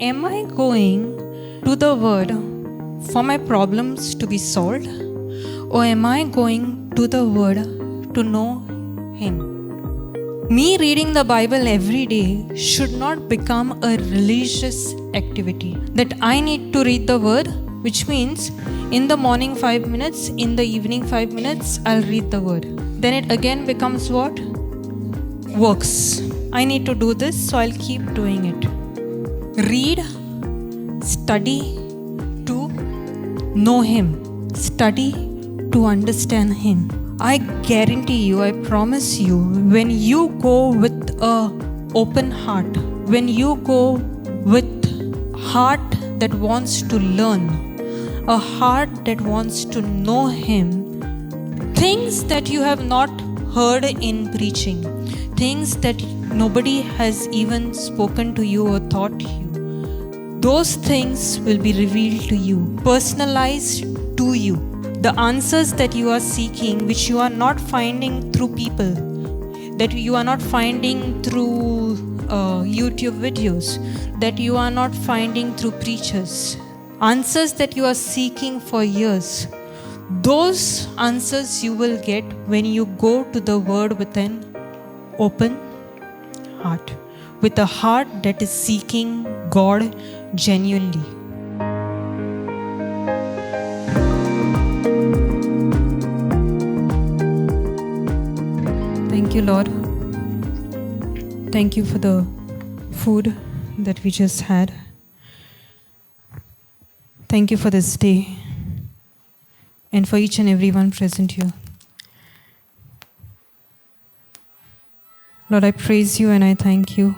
am I going to the Word for my problems to be solved? Or am I going to the Word to know Him? Me reading the Bible every day should not become a religious activity. That I need to read the Word, which means in the morning 5 minutes, in the evening 5 minutes, I'll read the Word. Then it again becomes what? Works. I need to do this, so I'll keep doing it. Read, study to know Him. Study to understand Him. I guarantee you, I promise you, when you go with an open heart, when you go with heart that wants to learn, a heart that wants to know Him, things that you have not heard in preaching, things that nobody has even spoken to you or taught you, those things will be revealed to you, personalized to you. The answers that you are seeking, which you are not finding through people, that you are not finding through YouTube videos, that you are not finding through preachers, answers that you are seeking for years, those answers you will get when you go to the Word with an open heart, with a heart that is seeking God genuinely. Thank you, Lord. Thank you for the food that we just had. Thank you for this day and for each and every one present here. Lord, I praise you and I thank you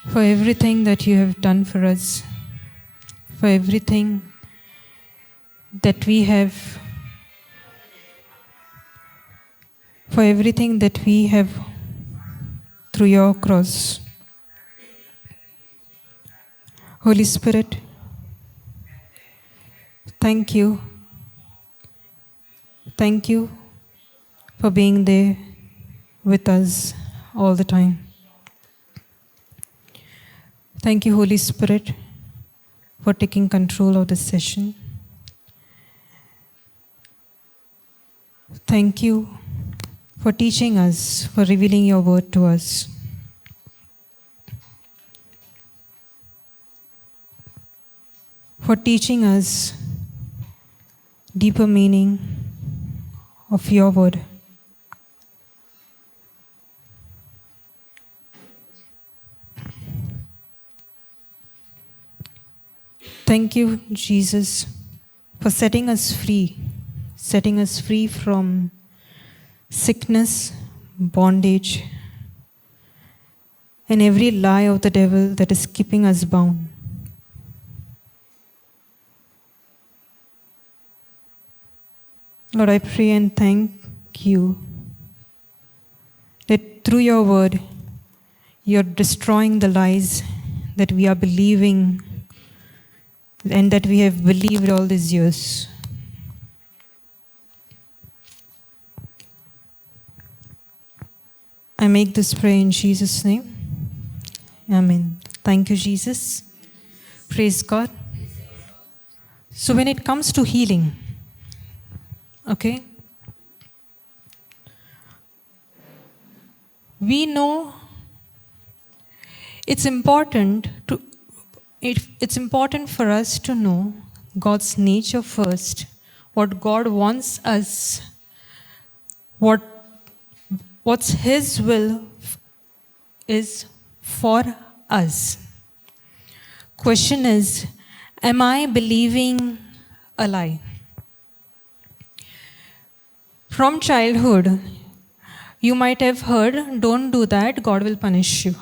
for everything that you have done for us, for everything that we have, for everything that we have through your cross. Holy Spirit, thank you. Thank you for being there with us all the time. Thank you, Holy Spirit, for taking control of this session. Thank you for teaching us, for revealing your word to us. For teaching us deeper meaning of your word. Thank you, Jesus, for setting us free from sickness, bondage, and every lie of the devil that is keeping us bound. Lord, I pray and thank you that through your word, you're destroying the lies that we are believing and that we have believed all these years. I make this prayer in Jesus' name. Amen. Thank you, Jesus. Praise God. So when it comes to healing, okay, we know it's important for us to know God's nature first, what God wants us, what's His will is for us. Question is, am I believing a lie? From childhood, you might have heard, don't do that, God will punish you.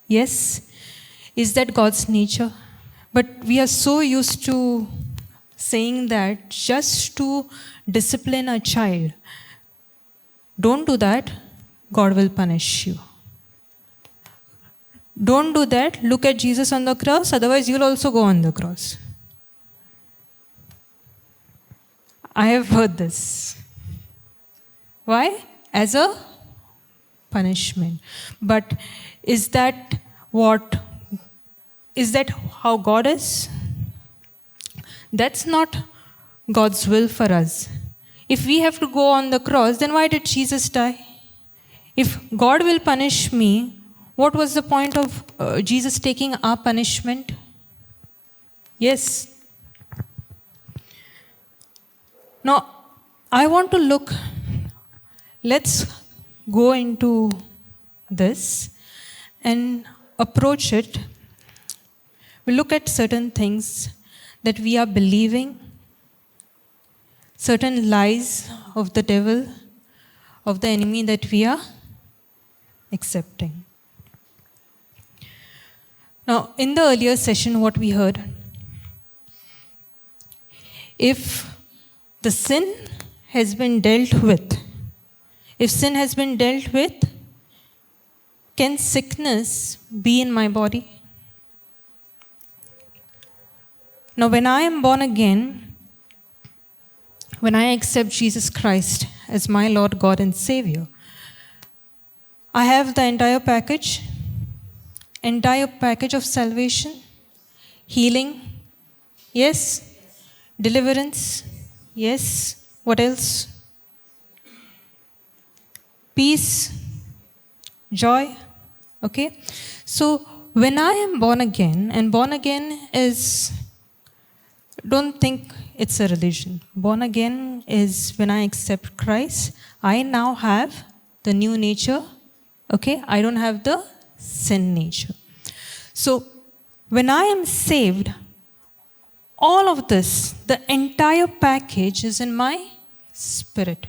Yes, is that God's nature? But we are so used to saying that just to discipline a child. Don't do that, God will punish you. Don't do that, look at Jesus on the cross, otherwise you'll also go on the cross. I have heard this. Why? As a punishment. But is that what Is that how God is? That's not God's will for us. If we have to go on the cross, then why did Jesus die? If God will punish me, what was the point of Jesus taking our punishment? Yes. Now, I want to look, let's go into this and approach it. We look at certain things that we are believing, certain lies of the devil, of the enemy that we are accepting. Now, in the earlier session, what we heard, if the sin has been dealt with, can sickness be in my body? Now, when I am born again, when I accept Jesus Christ as my Lord, God, and Savior, I have the entire package of salvation, healing, yes, deliverance, yes, what else? Peace, joy, okay? So, when I am born again, and born again is, don't think it's a religion. Born again is when I accept Christ, I now have the new nature, okay? I don't have the sin nature. So, when I am saved, all of this, the entire package is in my spirit.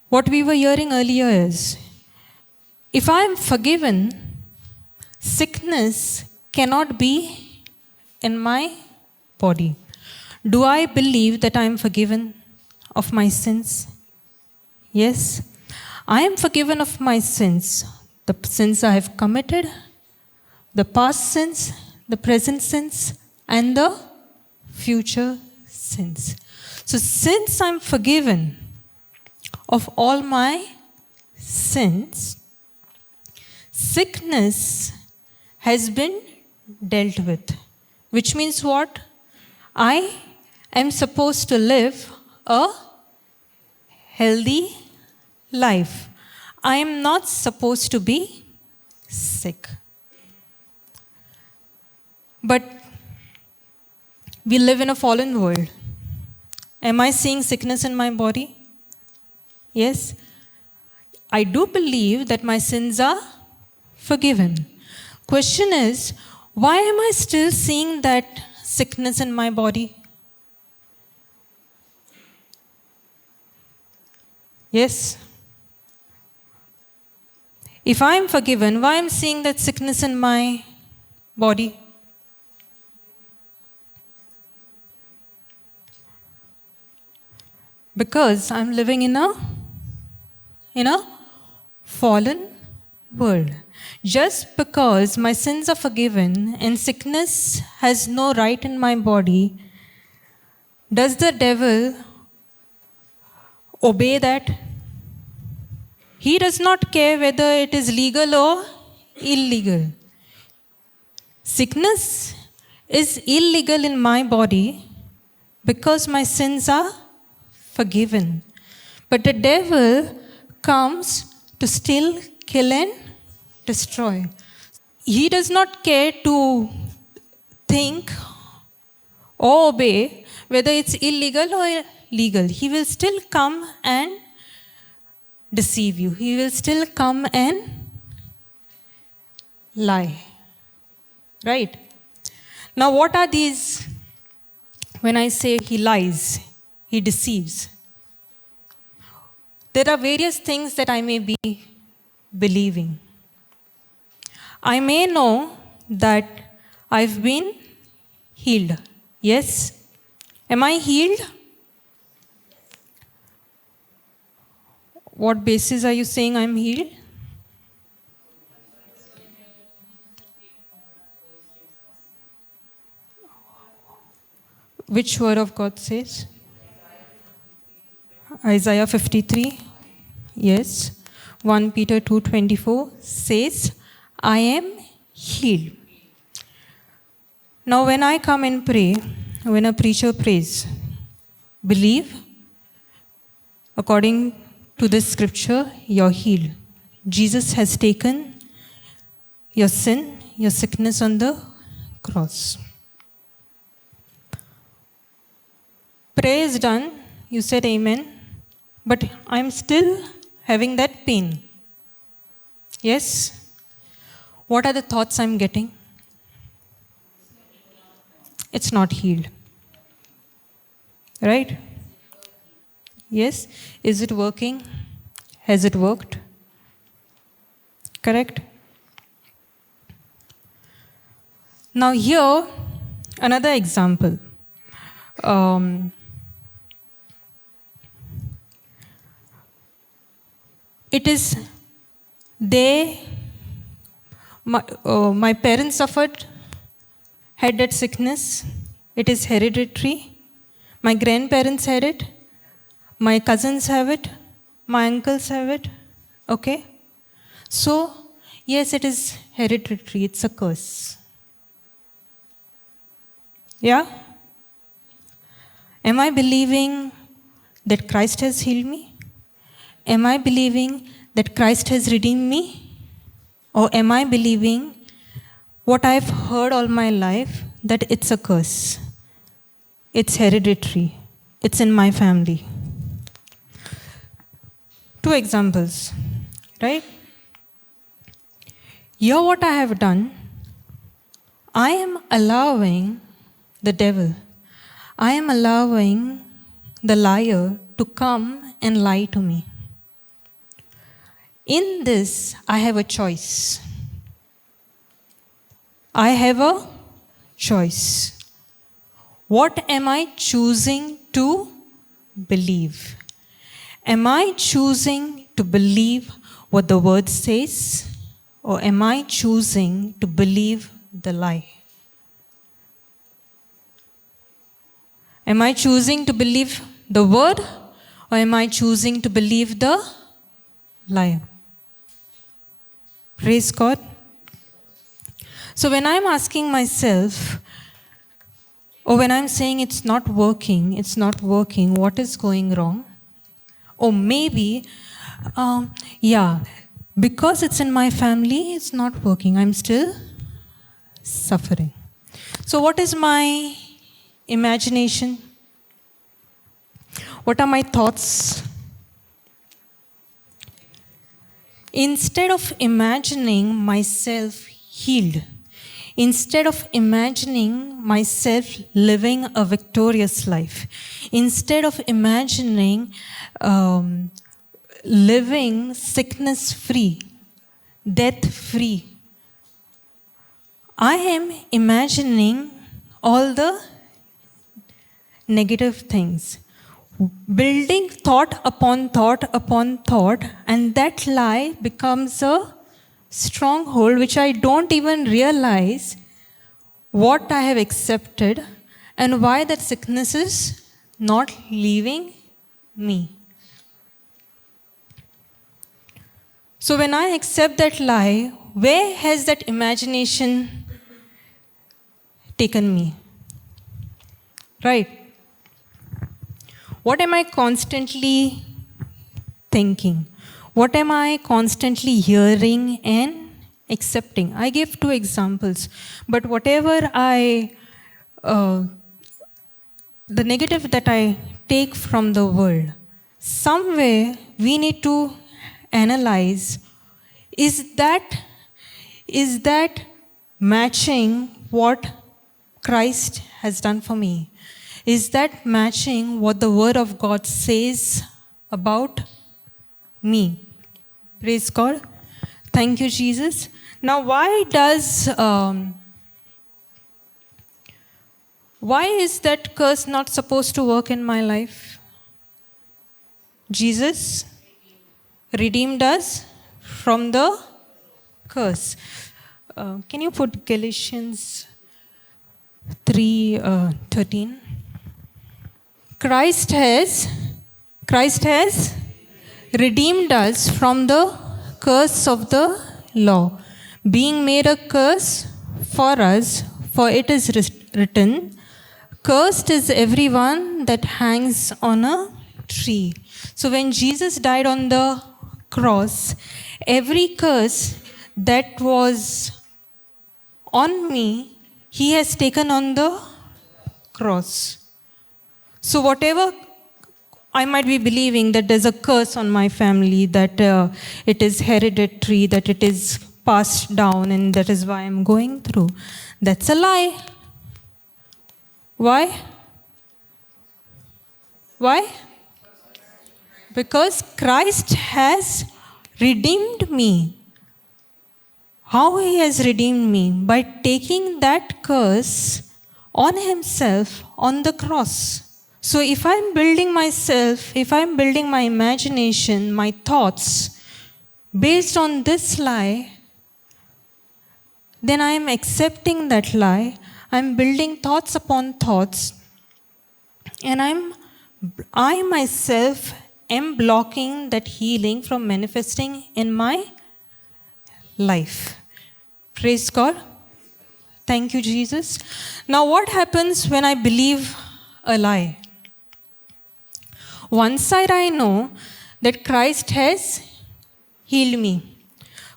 What we were hearing earlier is, if I am forgiven, sickness cannot be in my body. Do I believe that I am forgiven of my sins? Yes. I am forgiven of my sins. The sins I have committed, the past sins, the present sins, and the future sins. So since I'm forgiven of all my sins, sickness has been dealt with. Which means what? I am supposed to live a healthy life. I am not supposed to be sick. But we live in a fallen world. Am I seeing sickness in my body? Yes. I do believe that my sins are forgiven. Question is, why am I still seeing that sickness in my body? Yes. If I am forgiven, why am I seeing that sickness in my body? Because I'm living in a fallen world. Just because my sins are forgiven and sickness has no right in my body, does the devil obey that? He does not care whether it is legal or illegal. Sickness is illegal in my body because my sins are forgiven. But the devil comes to steal, kill, and destroy. He does not care to think or obey whether it's illegal or legal. He will still come and deceive you. He will still come and lie. Right? Now, what are these? When I say he lies, he deceives. There are various things that I may be believing. I may know that I've been healed. Yes? Am I healed? What basis are you saying I'm healed? Which word of God says? Isaiah 53. Yes. 1 Peter 2:24 says, I am healed. Now when I come and pray, when a preacher prays, believe, according to this scripture, you're healed. Jesus has taken your sin, your sickness on the cross. Prayer is done, you said amen, but I'm still having that pain. Yes? What are the thoughts I'm getting? It's not healed. Right? Yes? Is it working? Has it worked? Correct? Now here, another example. It is my parents suffered, had that sickness. It is hereditary. My grandparents had it. My cousins have it. My uncles have it. Okay? So, yes, it is hereditary. It's a curse. Yeah? Am I believing that Christ has healed me? Am I believing that Christ has redeemed me? Or am I believing what I've heard all my life, that it's a curse? It's hereditary. It's in my family. 2 examples, right? Here what I have done, I am allowing the devil, I am allowing the liar to come and lie to me. In this, I have a choice. I have a choice. What am I choosing to believe? Am I choosing to believe what the word says, or am I choosing to believe the lie? Am I choosing to believe the word, or am I choosing to believe the lie? Praise God. So when I'm asking myself, or when I'm saying it's not working, what is going wrong? Or maybe, because it's in my family, it's not working. I'm still suffering. So what is my imagination? What are my thoughts? Instead of imagining myself healed, instead of imagining myself living a victorious life, instead of imagining living sickness-free, death-free, I am imagining all the negative things, building thought upon thought upon thought, and that lie becomes a stronghold which I don't even realize what I have accepted and why that sickness is not leaving me. So when I accept that lie, where has that imagination taken me? Right? What am I constantly thinking? What am I constantly hearing and accepting? I gave 2 examples, but whatever the negative that I take from the world, somewhere we need to analyze, is that matching what Christ has done for me? Is that matching what the Word of God says about me? Praise God. Thank you, Jesus. Now, why is that curse not supposed to work in my life? Jesus redeemed us from the curse. Can you put Galatians 3:13? Christ has redeemed us from the curse of the law, being made a curse for us, for it is written, cursed is everyone that hangs on a tree. So when Jesus died on the cross, every curse that was on me, he has taken on the cross. So whatever I might be believing that there's a curse on my family, that it is hereditary, that it is passed down, and that is why I'm going through. That's a lie. Why? Why? Because Christ has redeemed me. How he has redeemed me? By taking that curse on himself on the cross. So if I'm building myself, if I'm building my imagination, my thoughts based on this lie, then I am accepting that lie. I'm building thoughts upon thoughts, and I myself am blocking that healing from manifesting in my life. Praise God. Thank you, Jesus. Now, what happens when I believe a lie? One side I know that Christ has healed me.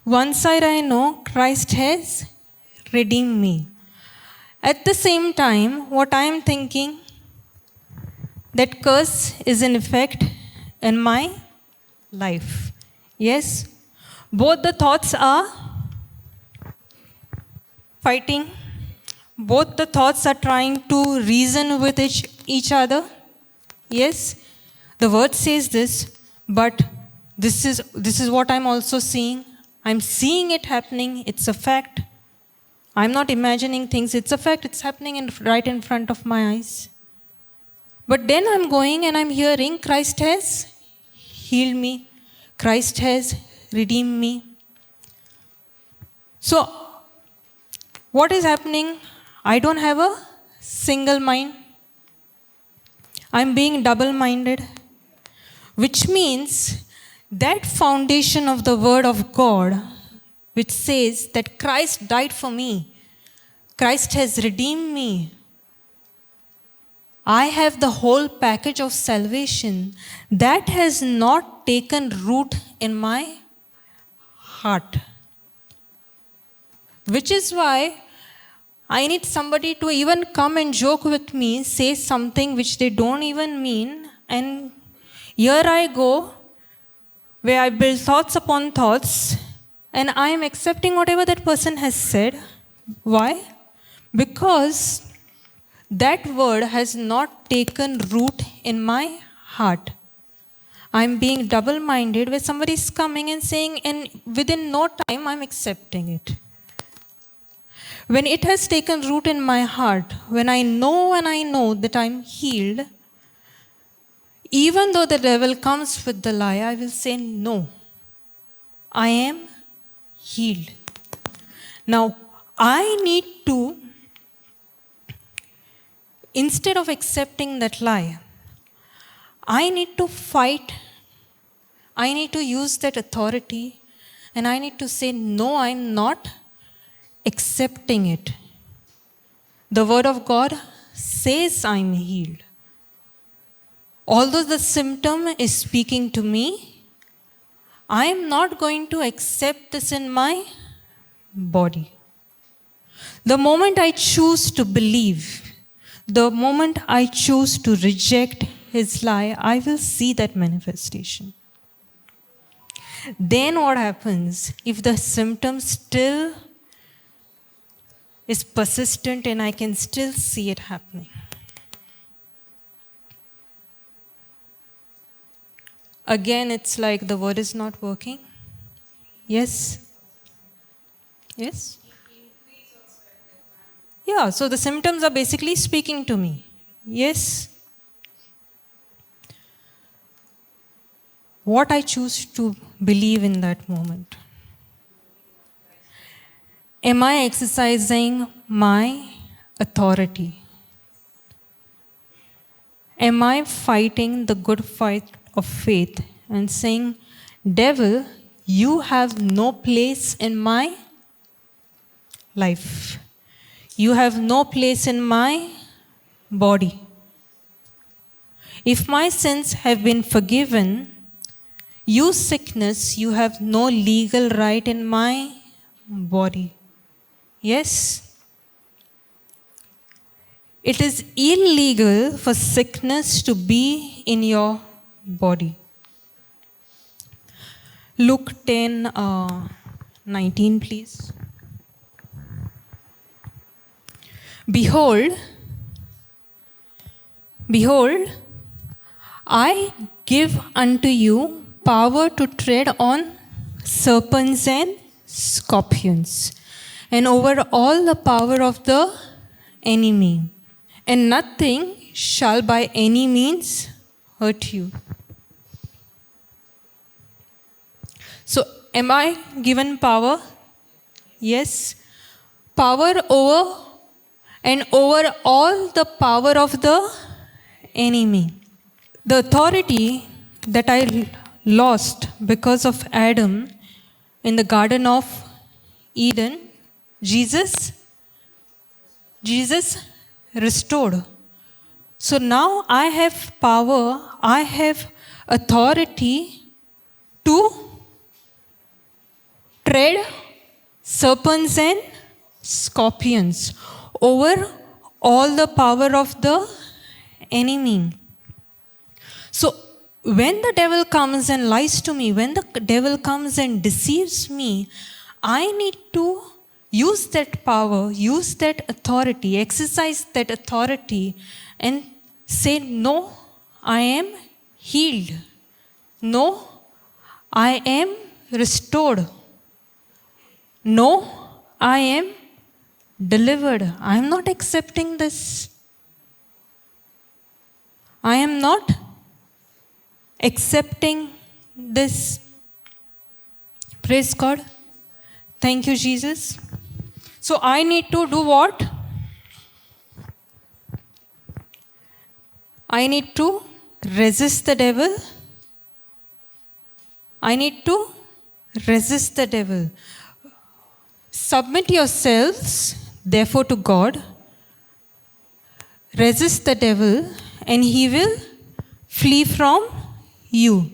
One side I know Christ has redeemed me. At the same time, what I am thinking, that curse is in effect in my life. Yes? Both the thoughts are fighting. Both the thoughts are trying to reason with each other. Yes? The word says this, but this is what I'm also seeing. I'm seeing it happening. It's a fact. I'm not imagining things. It's a fact. It's happening right in front of my eyes. But then I'm going and I'm hearing Christ has healed me. Christ has redeemed me. So, what is happening? I don't have a single mind. I'm being double-minded. Which means that foundation of the Word of God, which says that Christ died for me, Christ has redeemed me, I have the whole package of salvation, that has not taken root in my heart. Which is why I need somebody to even come and joke with me, say something which they don't even mean, and here I go, where I build thoughts upon thoughts, and I am accepting whatever that person has said. Why? Because that word has not taken root in my heart. I'm being double-minded, where somebody is coming and saying, and within no time I'm accepting it. When it has taken root in my heart, when I know that I'm healed, even though the devil comes with the lie, I will say, no, I am healed. Now, I need to, instead of accepting that lie, I need to fight. I need to use that authority, and I need to say, no, I'm not accepting it. The Word of God says I'm healed. Although the symptom is speaking to me, I am not going to accept this in my body. The moment I choose to believe, the moment I choose to reject his lie, I will see that manifestation. Then what happens if the symptom still is persistent and I can still see it happening? Again, it's like the word is not working. Yes? Yes? Yeah, so the symptoms are basically speaking to me. Yes? What I choose to believe in that moment. Am I exercising my authority? Am I fighting the good fight of faith and saying, devil, you have no place in my life. You have no place in my body. If my sins have been forgiven, you sickness, you have no legal right in my body. Yes? It is illegal for sickness to be in your body. Luke 10, 19, please. Behold, I give unto you power to tread on serpents and scorpions, and over all the power of the enemy, and nothing shall by any means hurt you. So, am I given power? Yes. Power over and over all the power of the enemy. The authority that I lost because of Adam in the Garden of Eden, Jesus restored. So now I have power, I have authority to tread serpents and scorpions over all the power of the enemy. So when the devil comes and lies to me, when the devil comes and deceives me, I need to use that power, use that authority, exercise that authority and say, no, I am healed. No, I am restored. No, I am delivered. I am not accepting this. I am not accepting this. Praise God. Thank you, Jesus. So I need to do what? I need to resist the devil. I need to resist the devil. Submit yourselves, therefore, to God. Resist the devil, and he will flee from you.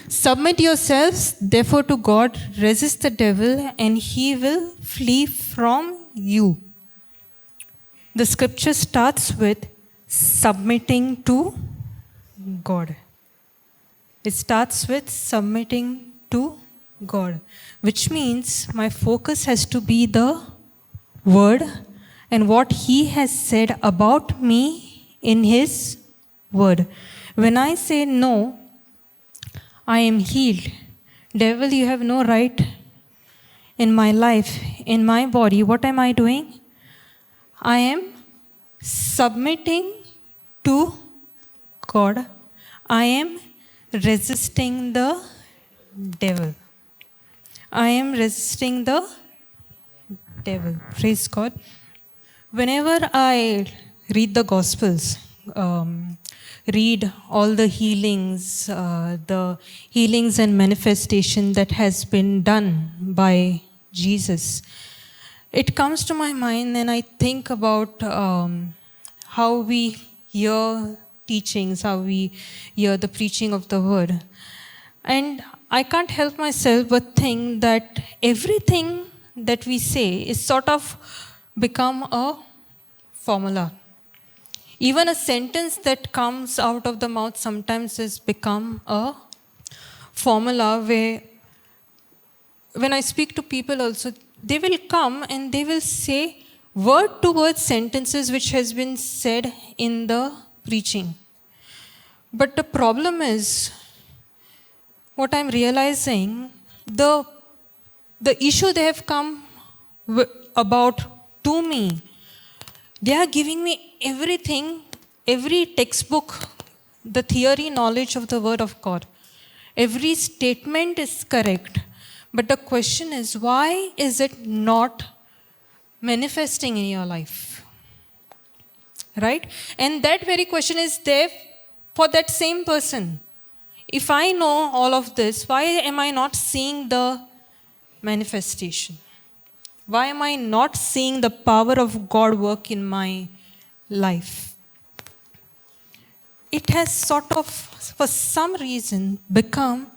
Submit yourselves, therefore, to God. Resist the devil, and he will flee from you. The scripture starts with submitting to God. It starts with submitting to God, which means my focus has to be the Word and what He has said about me in His Word. When I say no, I am healed. Devil, you have no right in my life, in my body. What am I doing? I am submitting to God. I am resisting the devil. I am resisting the devil. Praise God. Whenever I read the Gospels, read all the healings and manifestation that has been done by Jesus, it comes to my mind and I think about how we hear teachings, how we hear the preaching of the word. And I can't help myself but think that everything that we say is sort of become a formula. Even a sentence that comes out of the mouth sometimes has become a formula where when I speak to people also, they will come and they will say word to word sentences which has been said in the preaching. But the problem is, what I'm realizing, the issue they have come about to me, they are giving me everything, every textbook, the theory knowledge of the Word of God. Every statement is correct. But the question is, why is it not manifesting in your life? Right? And that very question is there for that same person. if I know all of this, why am I not seeing the manifestation? Why am I not seeing the power of God work in my life? It has sort of, for some reason, become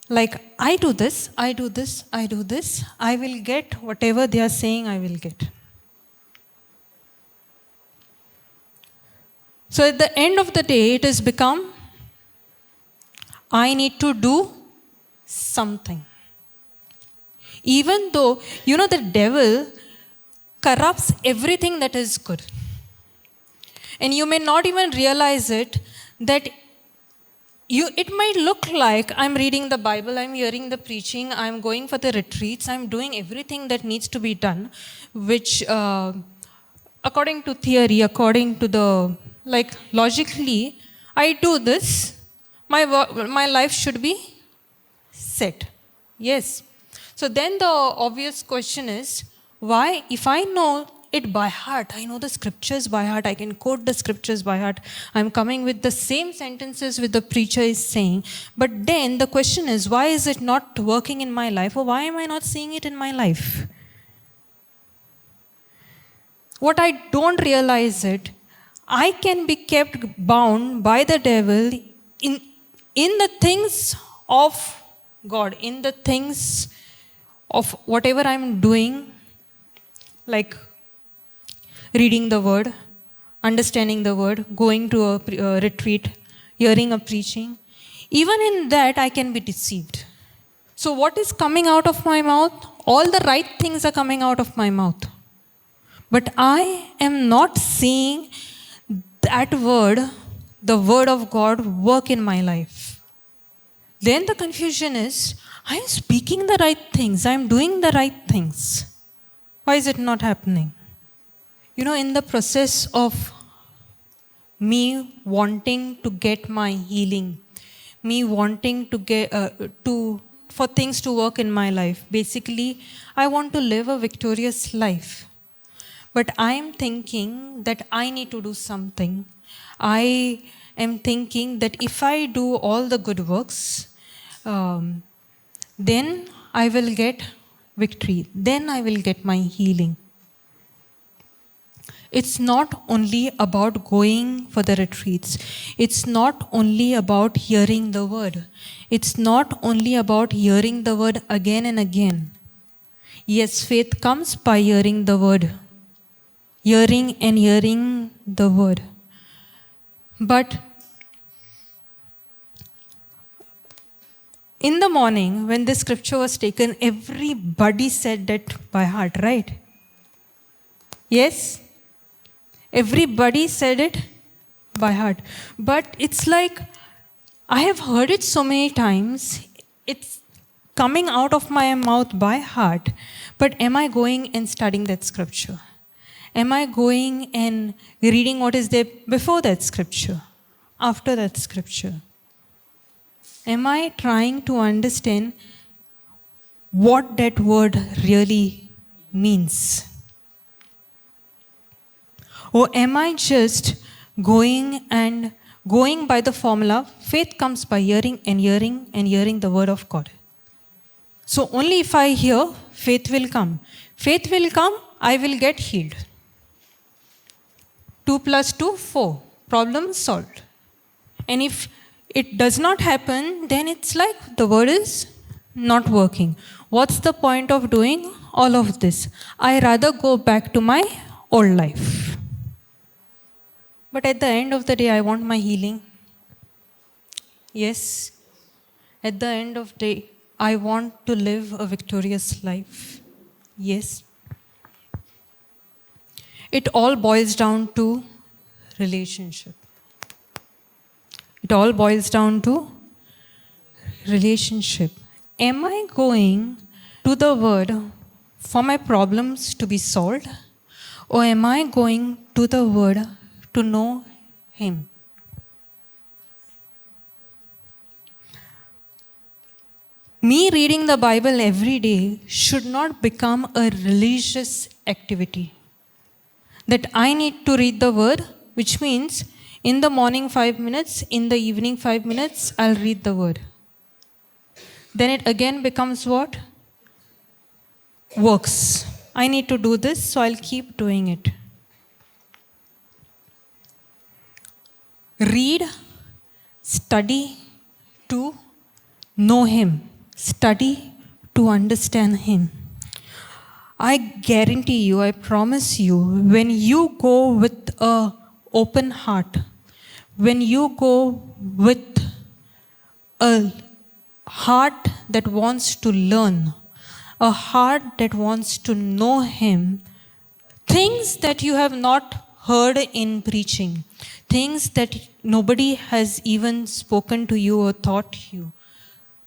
like, I do this, I do this, I do this, I will get whatever they are saying I will get. So at the end of the day, it has become, I need to do something. Even though, the devil corrupts everything that is good. And you may not even realize it, that it might look like I'm reading the Bible, I'm hearing the preaching, I'm going for the retreats, I'm doing everything that needs to be done, which according to theory, according to the, logically, I do this, my life should be set. Yes. So then the obvious question is, why, if I know it by heart, I know the scriptures by heart, I can quote the scriptures by heart, I'm coming with the same sentences which the preacher is saying, but then the question is, why is it not working in my life, or why am I not seeing it in my life? What I don't realize it, I can be kept bound by the devil in the things of God, in the things of whatever I'm doing, like reading the word, understanding the word, going to a retreat, hearing a preaching. Even in that, I can be deceived. So what is coming out of my mouth? All the right things are coming out of my mouth. But I am not seeing that word, the word of God, work in my life. Then the confusion is, I am speaking the right things, I am doing the right things. Why is it not happening? In the process of me wanting to get my healing, me wanting to get for things to work in my life, basically, I want to live a victorious life. But I am thinking that I need to do something. I am thinking that if I do all the good works, then I will get victory. Then I will get my healing. It's not only about going for the retreats. It's not only about hearing the word. It's not only about hearing the word again and again. Yes, faith comes by hearing the word. Hearing and hearing the word. But in the morning, when this scripture was taken, everybody said that by heart, right? Yes? Everybody said it by heart. But it's like, I have heard it so many times, it's coming out of my mouth by heart. But am I going and studying that scripture? Am I going and reading what is there before that scripture, after that scripture? Am I trying to understand what that word really means? Or am I just going by the formula, faith comes by hearing and hearing and hearing the word of God? So only if I hear, faith will come. Faith will come, I will get healed. 2 + 2, 4. Problem solved. And if it does not happen, then it's like the word is not working. What's the point of doing all of this? I rather go back to my old life. But at the end of the day, I want my healing. Yes. At the end of the day, I want to live a victorious life. Yes. It all boils down to relationship. It all boils down to relationship. Am I going to the word for my problems to be solved? Or am I going to the word to know Him? Me reading the Bible every day should not become a religious activity. That I need to read the word, which means In the morning 5 minutes, in the evening 5 minutes, I'll read the word. Then it again becomes what? Works. I need to do this, so I'll keep doing it. Read, study to know Him, study to understand Him. I guarantee you, I promise you, when you go with an open heart, when you go with a heart that wants to learn, a heart that wants to know Him, things that you have not heard in preaching, things that nobody has even spoken to you or taught you,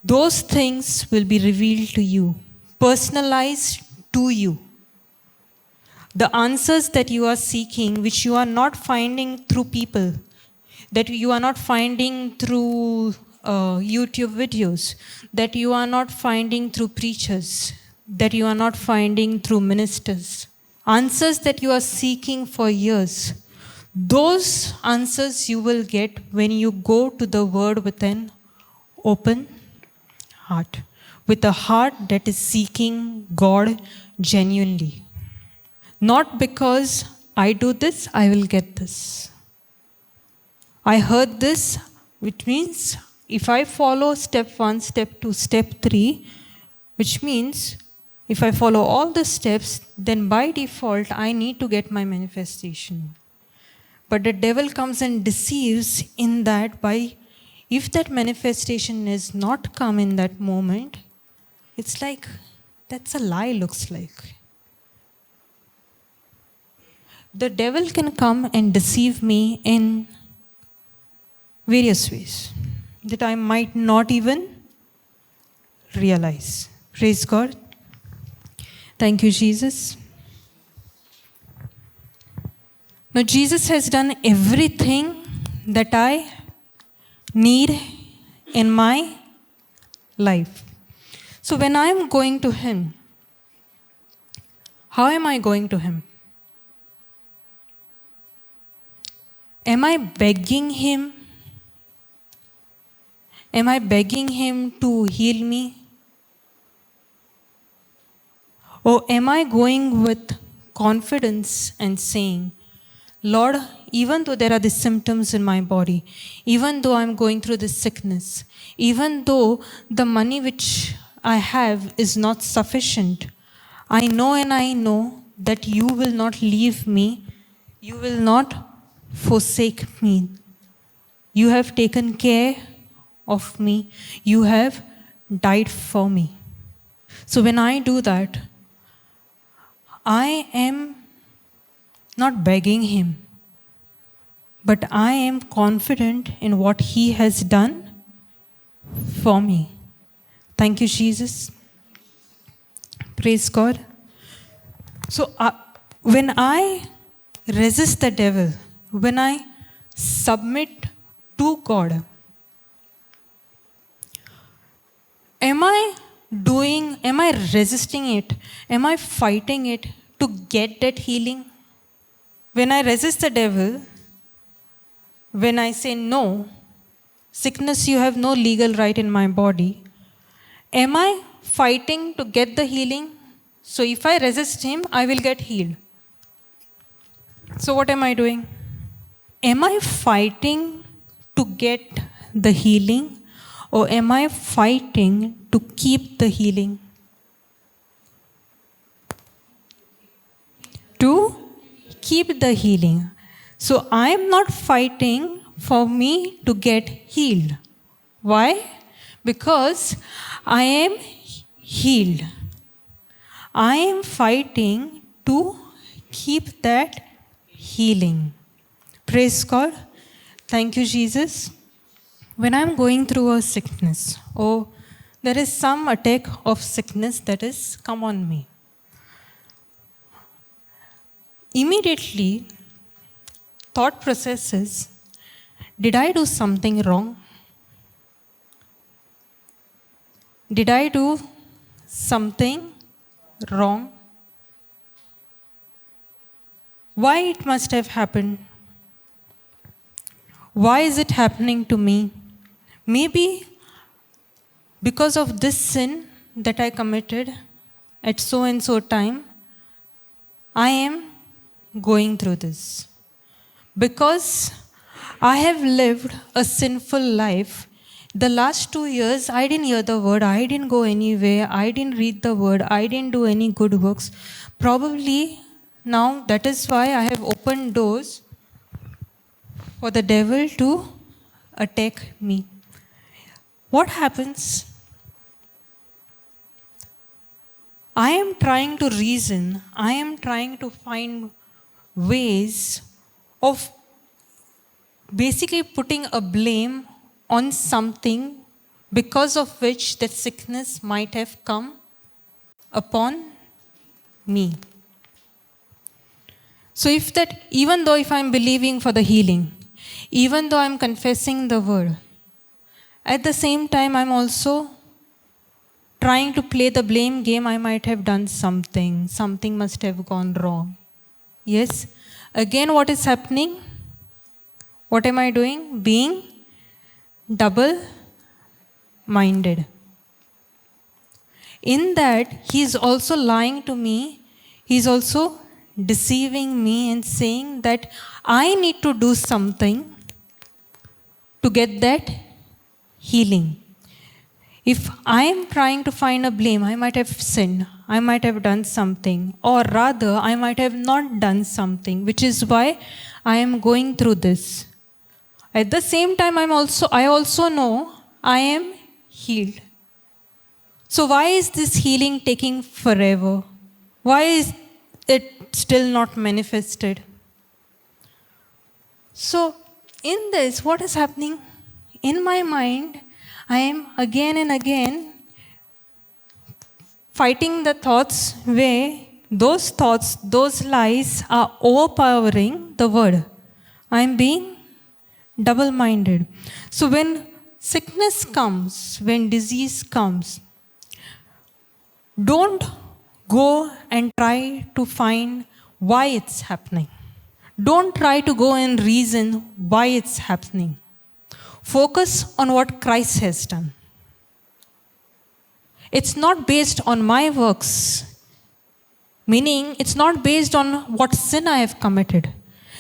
those things will be revealed to you, personalized to you. The answers that you are seeking, which you are not finding through people, that you are not finding through YouTube videos, that you are not finding through preachers, that you are not finding through ministers. Answers that you are seeking for years, those answers you will get when you go to the Word with an open heart, with a heart that is seeking God genuinely. Not because I do this, I will get this. I heard this, which means if I follow step 1, step 2, step 3, which means if I follow all the steps, then by default I need to get my manifestation. But the devil comes and deceives in that by, if that manifestation is not come in that moment, it's like, that's a lie, looks like. The devil can come and deceive me in various ways that I might not even realize. Praise God. Thank you, Jesus. Now, Jesus has done everything that I need in my life. So, when I am going to Him, how am I going to Him? Am I begging Him? Am I begging Him to heal me? Or am I going with confidence and saying, Lord, even though there are these symptoms in my body, even though I'm going through this sickness, even though the money which I have is not sufficient, I know that you will not leave me, you will not forsake me. You have taken care of me, you have died for me. So when I do that, I am not begging Him, but I am confident in what He has done for me. Thank you, Jesus. Praise God. So when I resist the devil, when I submit to God, am I resisting it? Am I fighting it to get that healing? When I resist the devil, when I say no, sickness, you have no legal right in my body, am I fighting to get the healing? So if I resist him, I will get healed. So what am I doing? Am I fighting to get the healing, or am I fighting to keep the healing? To keep the healing. So I am not fighting for me to get healed. Why? Because I am healed. I am fighting to keep that healing. Praise God. Thank you, Jesus. When I'm going through a sickness, or there is some attack of sickness that is come on me, immediately thought process is, did I do something wrong? Did I do something wrong? Why it must have happened? Why is it happening to me? Maybe because of this sin that I committed at so and so time, I am going through this. Because I have lived a sinful life. The last 2 years, I didn't hear the word, I didn't go anywhere, I didn't read the word, I didn't do any good works. Probably now that is why I have opened doors for the devil to attack me. What happens? I am trying to reason, I am trying to find ways of basically putting a blame on something because of which that sickness might have come upon me. So even though if I'm believing for the healing, even though I'm confessing the word, at the same time I'm also trying to play the blame game. I might have done something must have gone wrong. Yes, again what is happening? What am I doing? Being double-minded. In that, he is also lying to me. He is also deceiving me and saying that I need to do something to get that healing. If I am trying to find a blame, I might have sinned, I might have done something, or rather, I might have not done something, which is why I am going through this. At the same time, I also know I am healed. So why is this healing taking forever? Why is it still not manifested? So in this, what is happening? In my mind, I am again and again fighting the thoughts where those thoughts, those lies are overpowering the word. I am being double-minded. So when sickness comes, when disease comes, don't go and try to find why it's happening. Don't try to go and reason why it's happening. Focus on what Christ has done. It's not based on my works, meaning it's not based on what sin I have committed.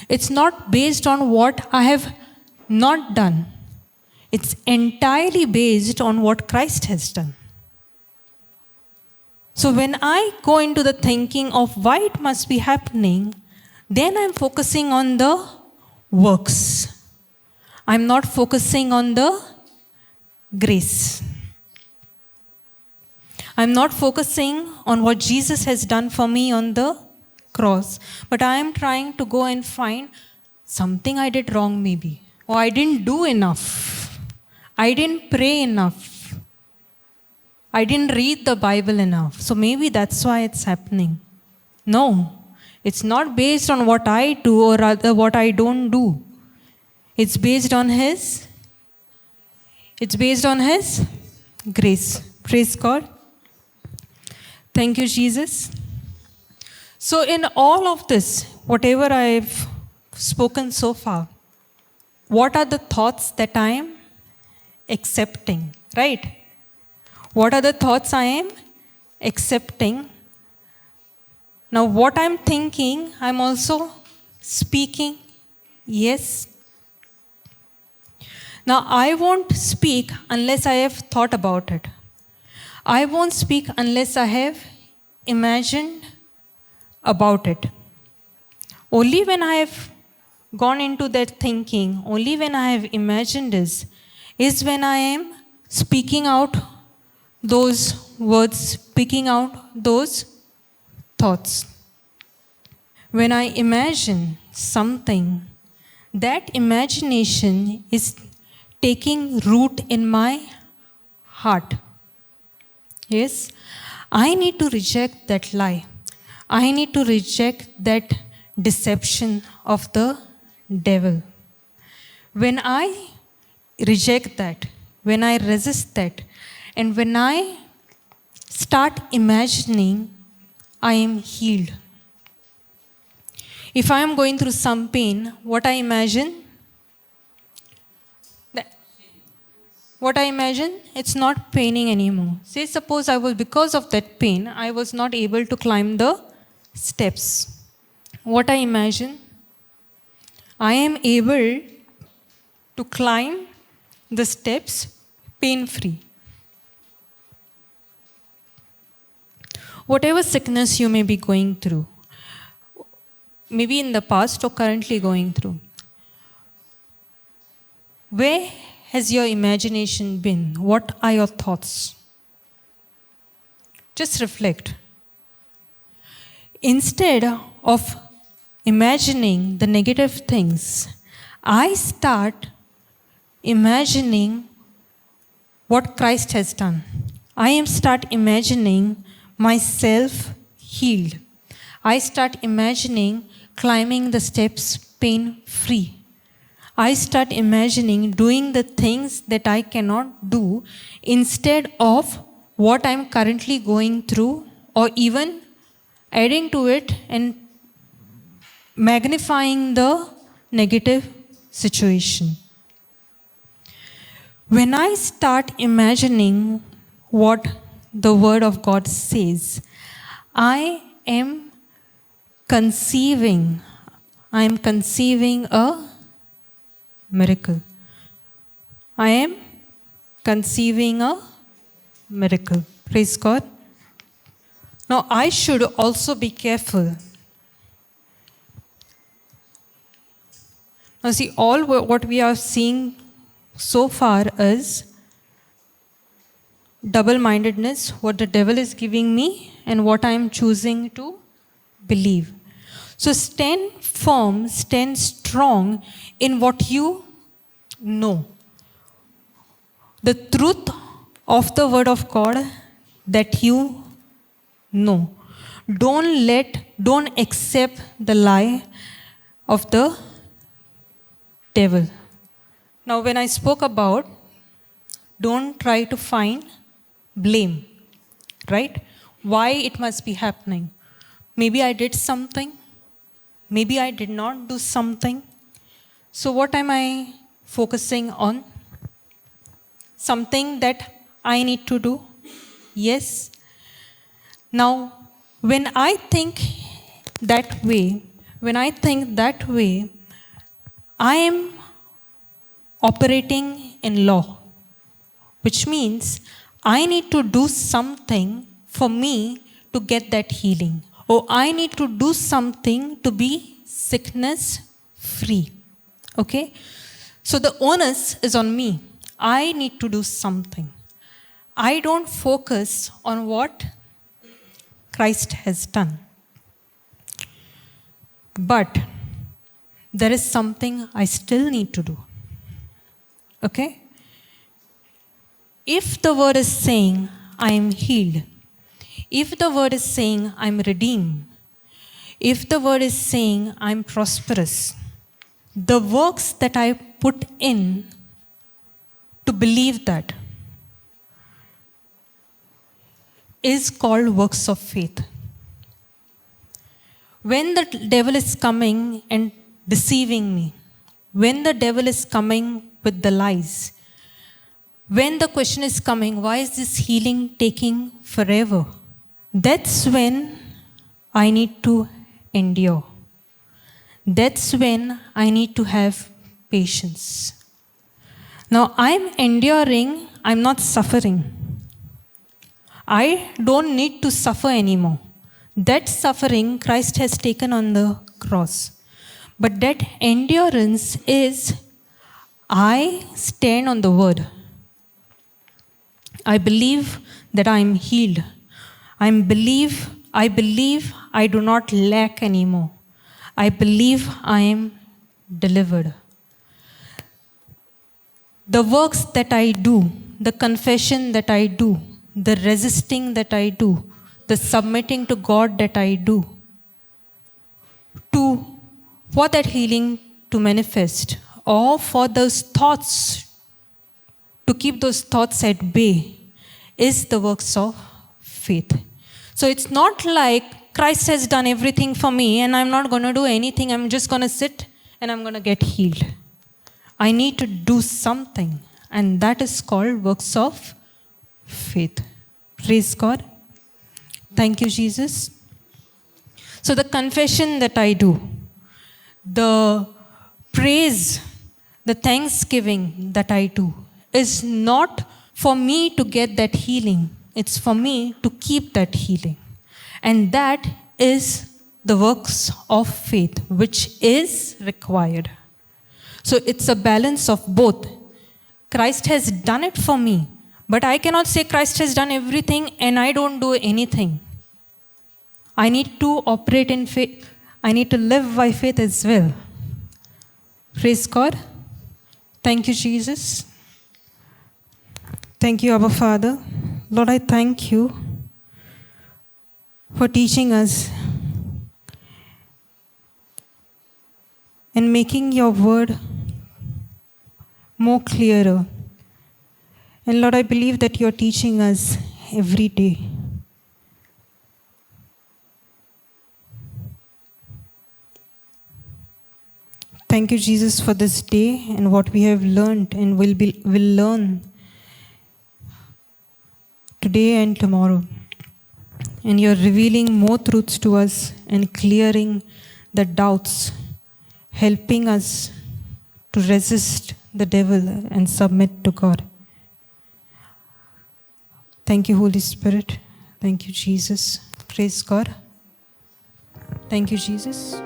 It's not based on what I have not done. It's entirely based on what Christ has done. So when I go into the thinking of why it must be happening, then I'm focusing on the works. I'm not focusing on the grace. I'm not focusing on what Jesus has done for me on the cross. But I am trying to go and find something I did wrong maybe. Or I didn't do enough. I didn't pray enough. I didn't read the Bible enough. So maybe that's why it's happening. No, it's not based on what I do or rather what I don't do. It's based on His grace. Praise God. Thank you, Jesus. So in all of this, whatever I've spoken so far, what are the thoughts that I am accepting, right? What are the thoughts I am accepting? Now what I'm thinking, I'm also speaking. Yes. Now I won't speak unless I have thought about it. I won't speak unless I have imagined about it. Only when I have gone into that thinking, only when I have imagined this, is when I am speaking out those words, speaking out those thoughts. When I imagine something, that imagination is taking root in my heart. Yes, I need to reject that lie. I need to reject that deception of the devil. When I reject that, when I resist that, and when I start imagining, I am healed. If I am going through some pain, what I imagine? what I imagine, it's not paining anymore. Say, suppose because of that pain, I was not able to climb the steps. What I imagine, I am able to climb the steps pain free. Whatever sickness you may be going through, maybe in the past or currently going through, where has your imagination been? What are your thoughts? Just reflect. Instead of imagining the negative things, I start imagining what Christ has done. I start imagining myself healed. I start imagining climbing the steps pain free. I start imagining doing the things that I cannot do instead of what I'm currently going through, or even adding to it and magnifying the negative situation. When I start imagining what the Word of God says, I am conceiving a miracle. I am conceiving a miracle. Praise God. Now, I should also be careful. Now, see, all what we are seeing so far is double-mindedness, what the devil is giving me and what I am choosing to believe. So stand firm, stand strong in what you know. The truth of the Word of God that you know. Don't accept the lie of the devil. Now, when I spoke about, don't try to find blame, right? Why it must be happening? Maybe I did something. Maybe I did not do something. So what am I focusing on? Something that I need to do? Yes. Now, when I think that way, I am operating in law, which means I need to do something for me to get that healing, or I need to do something to be sickness free. Okay? So the onus is on me. I need to do something. I don't focus on what Christ has done. But there is something I still need to do. Okay? If the Word is saying, I am healed, if the Word is saying, I am redeemed, if the Word is saying, I am prosperous, the works that I put in to believe that is called works of faith. When the devil is coming and deceiving me, when the devil is coming with the lies, when the question is coming, why is this healing taking forever? That's when I need to endure. That's when I need to have patience. Now I'm enduring, I'm not suffering. I don't need to suffer anymore. That suffering Christ has taken on the cross. But that endurance is, I stand on the Word. I believe that I am healed. I believe I do not lack anymore. I believe I am delivered. The works that I do, the confession that I do, the resisting that I do, the submitting to God that I do, for that healing to manifest, or for those thoughts, to keep those thoughts at bay, is the works of faith. So it's not like Christ has done everything for me and I'm not going to do anything. I'm just going to sit and I'm going to get healed. I need to do something. and that is called works of faith. Praise God. Thank you, Jesus. So the confession that I do, the praise, the thanksgiving that I do is not for me to get that healing. It's for me to keep that healing. And that is the works of faith, which is required. So it's a balance of both. Christ has done it for me, but I cannot say Christ has done everything and I don't do anything. I need to operate in faith. I need to live by faith as well. Praise God. Thank you, Jesus. Thank you, Abba Father. Lord, I thank you for teaching us and making your word more clearer. And Lord, I believe that you're teaching us every day. Thank you, Jesus, for this day and what we have learned and will learn today and tomorrow. And you're revealing more truths to us and clearing the doubts, helping us to resist the devil and submit to God. Thank you, Holy Spirit. Thank you, Jesus. Praise God. Thank you, Jesus.